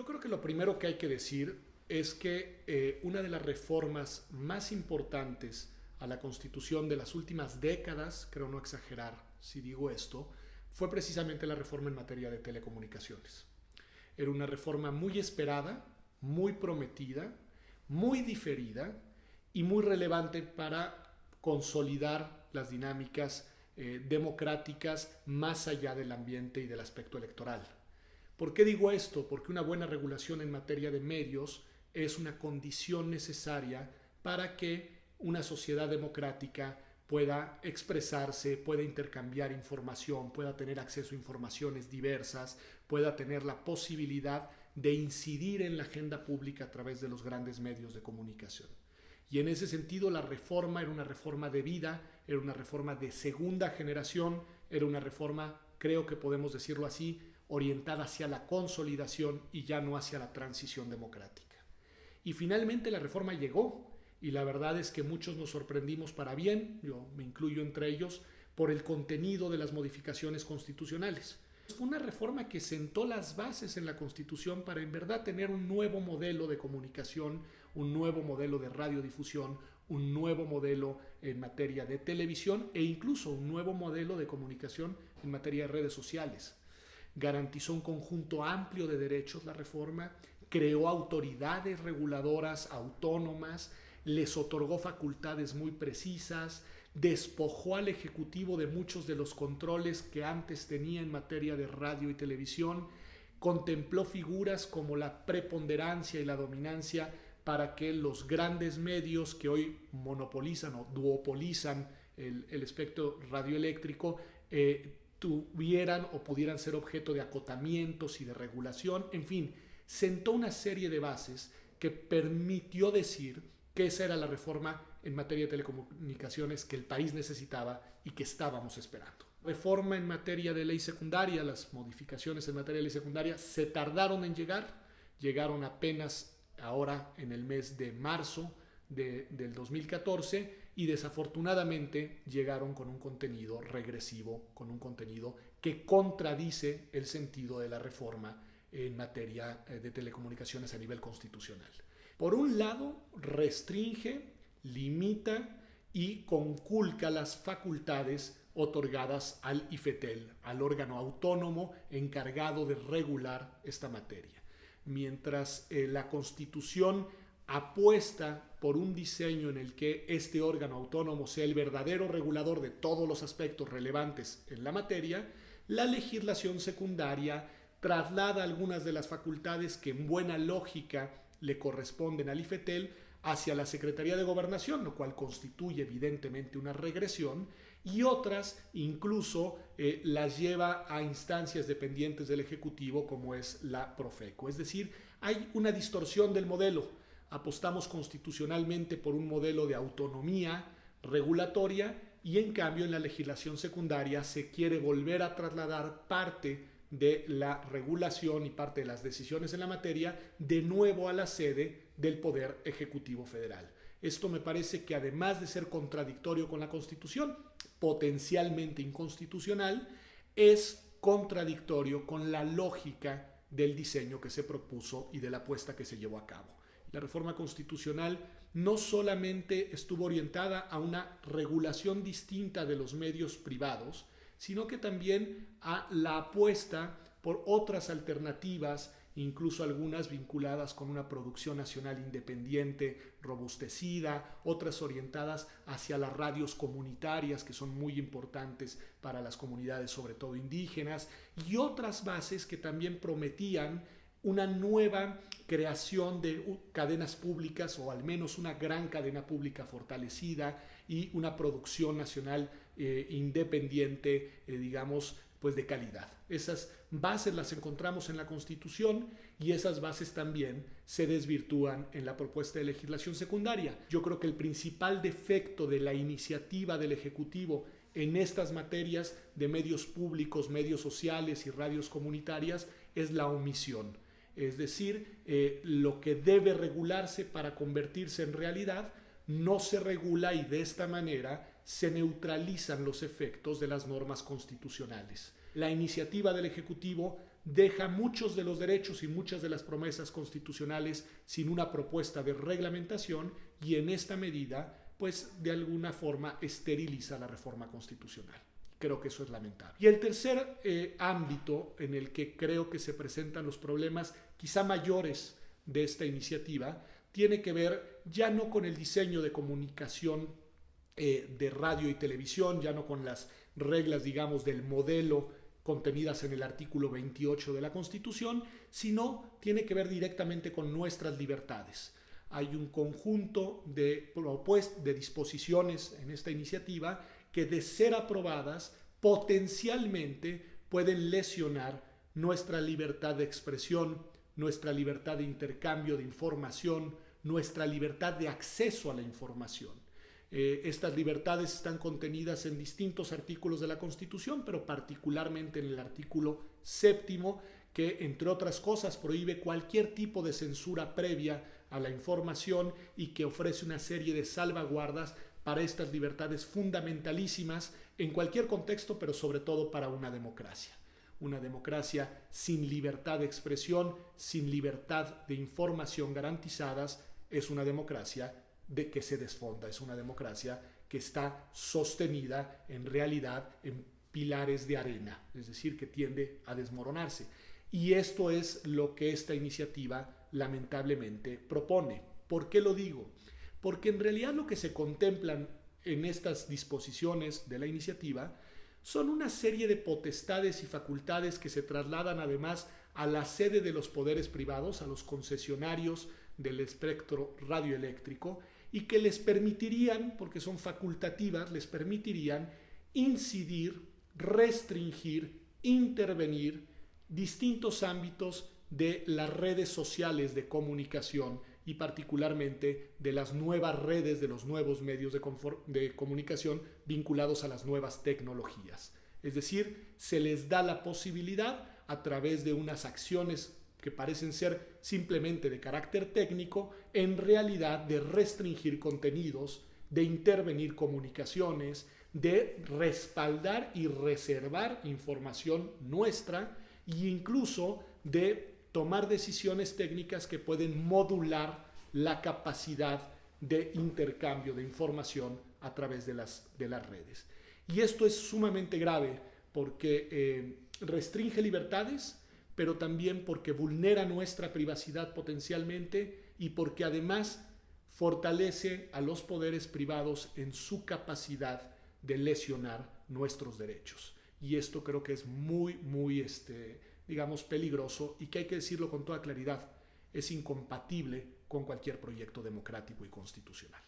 Yo creo que lo primero que hay que decir es que una de las reformas más importantes a la Constitución de las últimas décadas, creo no exagerar si digo esto, fue precisamente la reforma en materia de telecomunicaciones. Era una reforma muy esperada, muy prometida, muy diferida y muy relevante para consolidar las dinámicas democráticas más allá del ambiente y del aspecto electoral. ¿Por qué digo esto? Porque una buena regulación en materia de medios es una condición necesaria para que una sociedad democrática pueda expresarse, pueda intercambiar información, pueda tener acceso a informaciones diversas, pueda tener la posibilidad de incidir en la agenda pública a través de los grandes medios de comunicación. Y en ese sentido la reforma era una reforma debida, era una reforma de segunda generación, era una reforma, creo que podemos decirlo así, orientada hacia la consolidación y ya no hacia la transición democrática. Y finalmente la reforma llegó, y la verdad es que muchos nos sorprendimos para bien, yo me incluyo entre ellos, por el contenido de las modificaciones constitucionales. Fue una reforma que sentó las bases en la Constitución para en verdad tener un nuevo modelo de comunicación, un nuevo modelo de radiodifusión, un nuevo modelo en materia de televisión e incluso un nuevo modelo de comunicación en materia de redes sociales. Garantizó un conjunto amplio de derechos la reforma, creó autoridades reguladoras autónomas, les otorgó facultades muy precisas, despojó al Ejecutivo de muchos de los controles que antes tenía en materia de radio y televisión, contempló figuras como la preponderancia y la dominancia para que los grandes medios que hoy monopolizan o duopolizan el espectro radioeléctrico tuvieran o pudieran ser objeto de acotamientos y de regulación. En fin, sentó una serie de bases que permitió decir que esa era la reforma en materia de telecomunicaciones que el país necesitaba y que estábamos esperando. Reforma en materia de ley secundaria, las modificaciones en materia de ley secundaria se tardaron en llegar, llegaron apenas ahora en el mes de marzo del 2014 y desafortunadamente llegaron con un contenido regresivo, con un contenido que contradice el sentido de la reforma en materia de telecomunicaciones a nivel constitucional. Por un lado, restringe, limita y conculca las facultades otorgadas al IFETEL, al órgano autónomo encargado de regular esta materia. Mientras la Constitución apuesta por un diseño en el que este órgano autónomo sea el verdadero regulador de todos los aspectos relevantes en la materia, la legislación secundaria traslada algunas de las facultades que en buena lógica le corresponden al IFETEL hacia la Secretaría de Gobernación, lo cual constituye evidentemente una regresión, y otras incluso las lleva a instancias dependientes del Ejecutivo como es la Profeco. Es decir, hay una distorsión del modelo. Apostamos constitucionalmente por un modelo de autonomía regulatoria y en cambio en la legislación secundaria se quiere volver a trasladar parte de la regulación y parte de las decisiones en la materia de nuevo a la sede del Poder Ejecutivo Federal. Esto me parece que además de ser contradictorio con la Constitución, potencialmente inconstitucional, es contradictorio con la lógica del diseño que se propuso y de la apuesta que se llevó a cabo. La reforma constitucional no solamente estuvo orientada a una regulación distinta de los medios privados, sino que también a la apuesta por otras alternativas, incluso algunas vinculadas con una producción nacional independiente, robustecida, otras orientadas hacia las radios comunitarias, que son muy importantes para las comunidades, sobre todo indígenas, y otras bases que también prometían una nueva creación de cadenas públicas o al menos una gran cadena pública fortalecida y una producción nacional independiente, digamos, pues de calidad. Esas bases las encontramos en la Constitución y esas bases también se desvirtúan en la propuesta de legislación secundaria. Yo creo que el principal defecto de la iniciativa del Ejecutivo en estas materias de medios públicos, medios sociales y radios comunitarias es la omisión. Es decir, lo que debe regularse para convertirse en realidad no se regula y de esta manera se neutralizan los efectos de las normas constitucionales. La iniciativa del Ejecutivo deja muchos de los derechos y muchas de las promesas constitucionales sin una propuesta de reglamentación y en esta medida, pues de alguna forma esteriliza la reforma constitucional. Creo que eso es lamentable. Y el tercer ámbito en el que creo que se presentan los problemas quizá mayores de esta iniciativa tiene que ver ya no con el diseño de comunicación de radio y televisión, ya no con las reglas, digamos, del modelo contenidas en el artículo 28 de la Constitución, sino tiene que ver directamente con nuestras libertades. Hay un conjunto de disposiciones en esta iniciativa que, de ser aprobadas, potencialmente pueden lesionar nuestra libertad de expresión, nuestra libertad de intercambio de información, nuestra libertad de acceso a la información. Estas libertades están contenidas en distintos artículos de la Constitución, pero particularmente en el artículo 7º, que entre otras cosas prohíbe cualquier tipo de censura previa a la información y que ofrece una serie de salvaguardas para estas libertades fundamentalísimas en cualquier contexto, pero sobre todo para una democracia. Una democracia sin libertad de expresión, sin libertad de información garantizadas, es una democracia que se desfonda, es una democracia que está sostenida en realidad en pilares de arena, es decir, que tiende a desmoronarse. Y esto es lo que esta iniciativa lamentablemente propone. ¿Por qué lo digo? Porque en realidad lo que se contemplan en estas disposiciones de la iniciativa son una serie de potestades y facultades que se trasladan además a la sede de los poderes privados, a los concesionarios del espectro radioeléctrico, y que les permitirían, porque son facultativas, les permitirían incidir, restringir, intervenir distintos ámbitos de las redes sociales de comunicación y particularmente de las nuevas redes, de los nuevos medios de comunicación vinculados a las nuevas tecnologías. Es decir, se les da la posibilidad a través de unas acciones que parecen ser simplemente de carácter técnico, en realidad de restringir contenidos, de intervenir comunicaciones, de respaldar y reservar información nuestra e incluso de tomar decisiones técnicas que pueden modular la capacidad de intercambio de información a través de las redes. Y esto es sumamente grave porque restringe libertades, pero también porque vulnera nuestra privacidad potencialmente y porque además fortalece a los poderes privados en su capacidad de lesionar nuestros derechos. Y esto creo que es muy, digamos, peligroso y que hay que decirlo con toda claridad, es incompatible con cualquier proyecto democrático y constitucional.